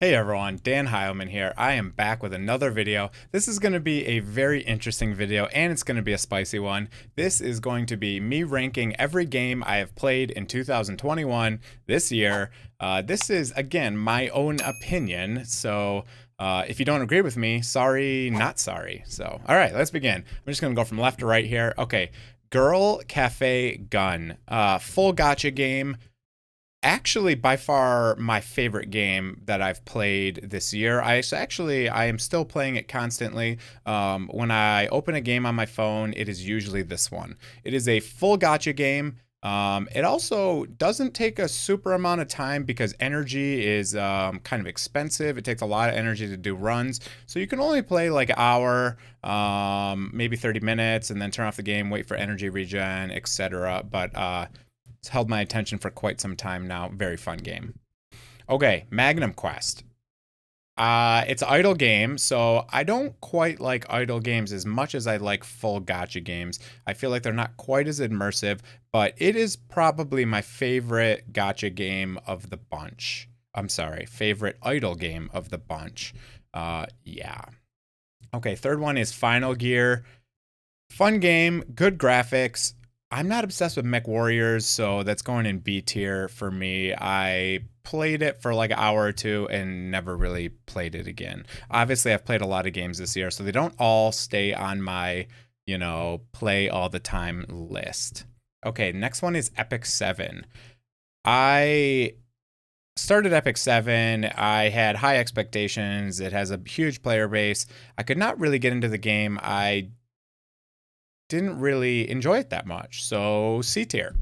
Hey everyone, Dan Heilman here. I am back with another video. This is going to be a very interesting video and it's going to be a spicy one. This is going to be me ranking every game I have played in 2021 this year. This is, again, my own opinion, so if you don't agree with me, sorry, not sorry. So, alright, let's begin. I'm just going to go from left to right here. Okay, Girl Cafe Gun. Full gacha game. Actually, by far my favorite game that I've played this year. I am still playing it constantly. When I open a game on my phone, it is usually this one. It is a full gacha game. It also doesn't take a super amount of time because energy is kind of expensive. It takes a lot of energy to do runs. So you can only play like an hour, maybe 30 minutes, and then turn off the game, wait for energy regen, etc. But it's held my attention for quite some time now. Very fun game. Okay, Magnum Quest. It's an idle game, so I don't quite like idle games as much as I like full gacha games. I feel like they're not quite as immersive, but it is probably my favorite gacha game of the bunch. I'm sorry, favorite idle game of the bunch. Yeah. Okay, third one is Final Gear. Fun game, good graphics. I'm not obsessed with Mech Warriors, so that's going in B tier for me. I played it for like an hour or two and never really played it again. Obviously, I've played a lot of games this year, so they don't all stay on my, play all the time list. Okay, next one is Epic 7. I started Epic 7. I had high expectations. It has a huge player base. I could not really get into the game. I didn't really enjoy it that much, so C tier.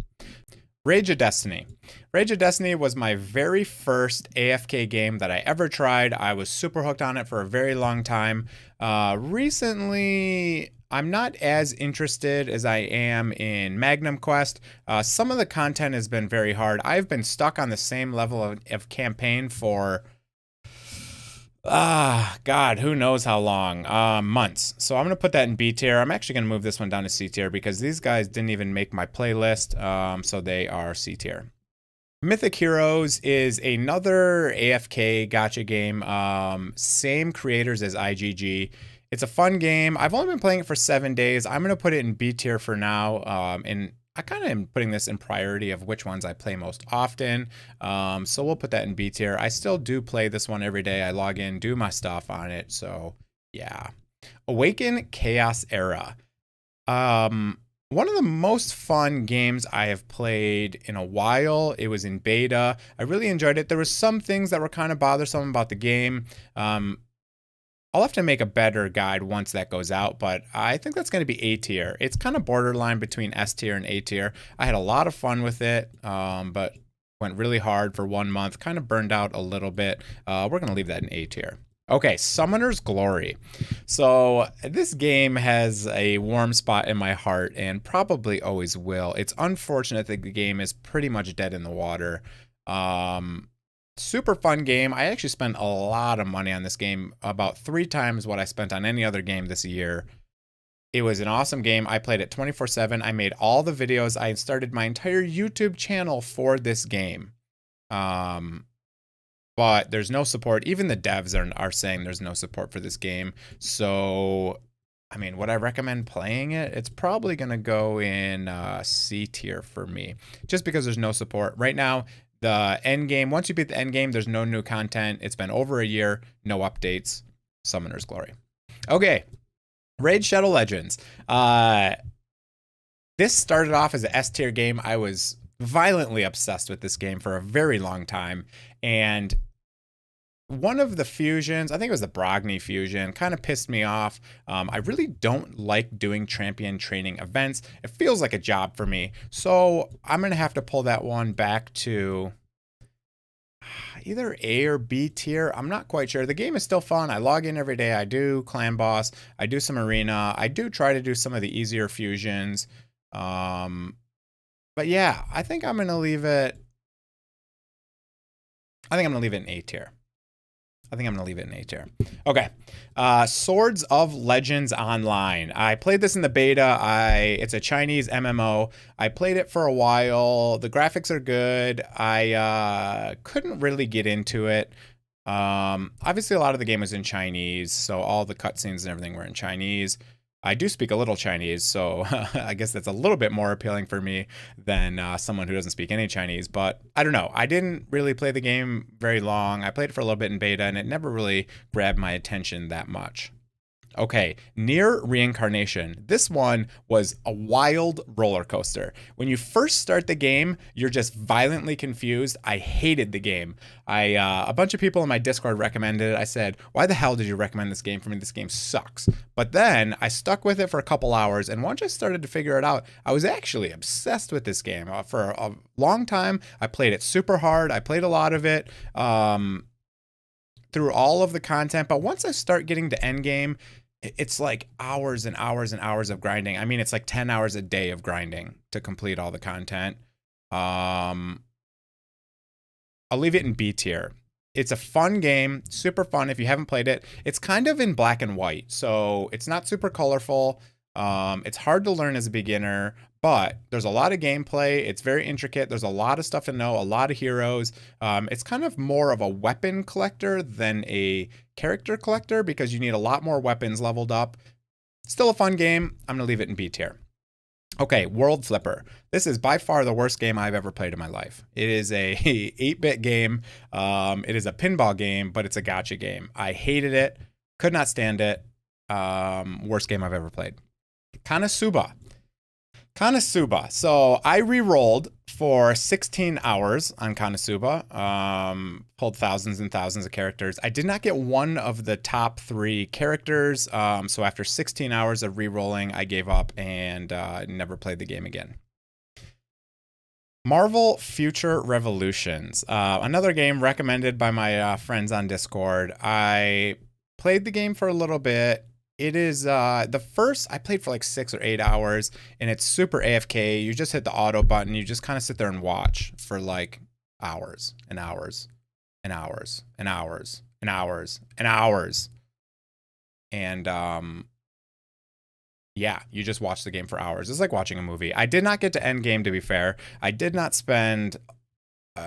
Rage of Destiny. Rage of Destiny was my very first AFK game that I ever tried. I was super hooked on it for a very long time. Recently, I'm not as interested as I am in Magnum Quest. Some of the content has been very hard. I've been stuck on the same level of campaign for God, who knows how long? Months. So I'm going to put that in B tier. I'm actually going to move this one down to C tier because these guys didn't even make my playlist. So they are C tier. Mythic Heroes is another AFK gacha game. Same creators as IGG. It's a fun game. I've only been playing it for 7 days. I'm going to put it in B tier for now. And I kind of am putting this in priority of which ones I play most often. So we'll put that in B tier. I still do play this one every day. I log in, do my stuff on it. So yeah. Awaken Chaos Era. One of the most fun games I have played in a while. It was in beta. I really enjoyed it. There were some things that were kind of bothersome about the game. I'll have to make a better guide once that goes out, but I think that's going to be A tier. It's kind of borderline between S tier and A tier. I had a lot of fun with it, but went really hard for 1 month, kind of burned out a little bit. We're going to leave that in A tier. Okay, Summoner's Glory. So this game has a warm spot in my heart and probably always will. It's unfortunate that the game is pretty much dead in the water. Super fun game. I actually spent a lot of money on this game, about 3 times what I spent on any other game this year. It was an awesome game. I played it 24/7. I made all the videos. I started my entire YouTube channel for this game. But there's no support. Even the devs are saying there's no support for this game. So, I mean, would I recommend playing it? It's probably going to go in C tier for me, just because there's no support. Right now, the end game, once you beat the end game, there's no new content. It's been over a year, no updates. Summoner's Glory. Okay, Raid Shadow Legends. This started off as an S tier game. I was violently obsessed with this game for a very long time, and one of the fusions, I think it was the Brogni fusion, kind of pissed me off. I really don't like doing champion training events. It feels like a job for me. So I'm going to have to pull that one back to either A or B tier. I'm not quite sure. The game is still fun. I log in every day. I do clan boss. I do some arena. I do try to do some of the easier fusions. But yeah, I think I'm going to leave it. I think I'm going to leave it in A tier. Okay. Swords of Legends Online. I played this in the beta. It's a Chinese MMO. I played it for a while. The graphics are good. I couldn't really get into it. Obviously, a lot of the game was in Chinese, so all the cutscenes and everything were in Chinese. I do speak a little Chinese, so I guess that's a little bit more appealing for me than someone who doesn't speak any Chinese. But I don't know. I didn't really play the game very long. I played it for a little bit in beta, and it never really grabbed my attention that much. Okay, Near Reincarnation. This one was a wild roller coaster. When you first start the game, you're just violently confused. I hated the game. A bunch of people in my Discord recommended it. I said, "Why the hell did you recommend this game for me? This game sucks." But then I stuck with it for a couple hours, and once I started to figure it out, I was actually obsessed with this game. For a long time, I played it super hard. I played a lot of it. Through all of the content, but once I start getting to endgame, it's like hours and hours and hours of grinding. I mean, it's like 10 hours a day of grinding to complete all the content. I'll leave it in B tier. It's a fun game, super fun if you haven't played it. It's kind of in black and white, so it's not super colorful. It's hard to learn as a beginner, but there's a lot of gameplay. It's very intricate. There's a lot of stuff to know, a lot of heroes. It's kind of more of a weapon collector than a character collector because you need a lot more weapons leveled up. Still a fun game. I'm going to leave it in B tier. Okay, World Flipper. This is by far the worst game I've ever played in my life. It is a 8-bit game. It is a pinball game, but it's a gacha game. I hated it. Could not stand it. Worst game I've ever played. Kanasuba. So I re-rolled for 16 hours on Kanasuba. Pulled thousands and thousands of characters. I did not get one of the top 3 characters. So after 16 hours of re-rolling, I gave up and never played the game again. Marvel Future Revolutions. Another game recommended by my friends on Discord. I played the game for a little bit. It is the first I played for like 6 or 8 hours, and it's super AFK. You just hit the auto button. You just kind of sit there and watch for like hours and hours and hours and hours and hours and hours. And yeah, you just watch the game for hours. It's like watching a movie. I did not get to end game, to be fair. I did not spend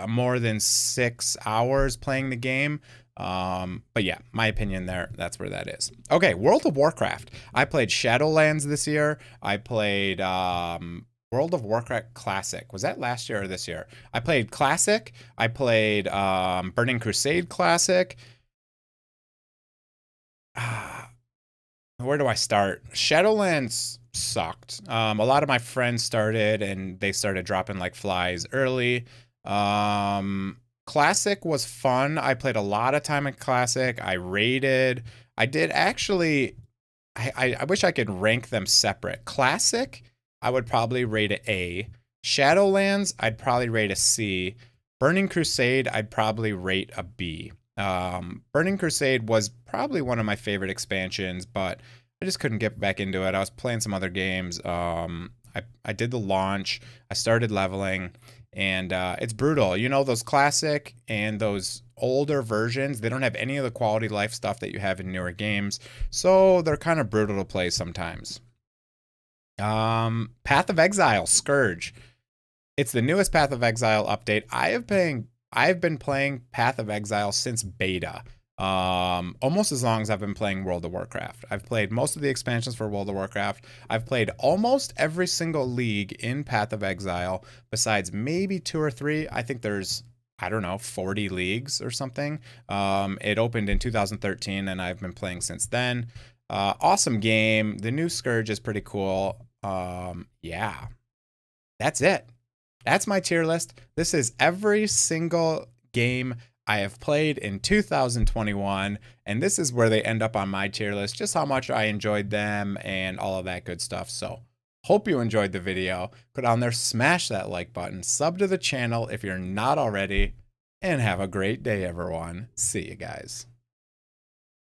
more than 6 hours playing the game. But yeah, my opinion there, that's where that is. Okay, World of Warcraft. I played Shadowlands this year. I played World of Warcraft Classic. Was that last year or this year? I played Classic. I played Burning Crusade Classic. Where do I start? Shadowlands sucked. A lot of my friends started and they started dropping like flies early. Classic was fun. I played a lot of time in Classic. I raided. I did actually. I wish I could rank them separate. Classic, I would probably rate it A. Shadowlands, I'd probably rate a C. Burning Crusade, I'd probably rate a B. Burning Crusade was probably one of my favorite expansions, but I just couldn't get back into it. I was playing some other games. I did the launch. I started leveling. And it's brutal. You know, those classic and those older versions, they don't have any of the quality of life stuff that you have in newer games. So they're kind of brutal to play sometimes. Path of Exile, Scourge. It's the newest Path of Exile update. I have been playing Path of Exile since beta. Almost as long as I've been playing World of Warcraft. I've played most of the expansions for World of Warcraft. I've played almost every single league in Path of Exile, besides maybe 2 or 3. I think there's, I don't know, 40 leagues or something. It opened in 2013, and I've been playing since then. Awesome game. The new Scourge is pretty cool. Yeah, that's it. That's my tier list. This is every single game I have played in 2021, and this is where they end up on my tier list, just how much I enjoyed them and all of that good stuff. So hope you enjoyed the video. Go down there, smash that like button, sub to the channel if you're not already, and have a great day, everyone. See you guys.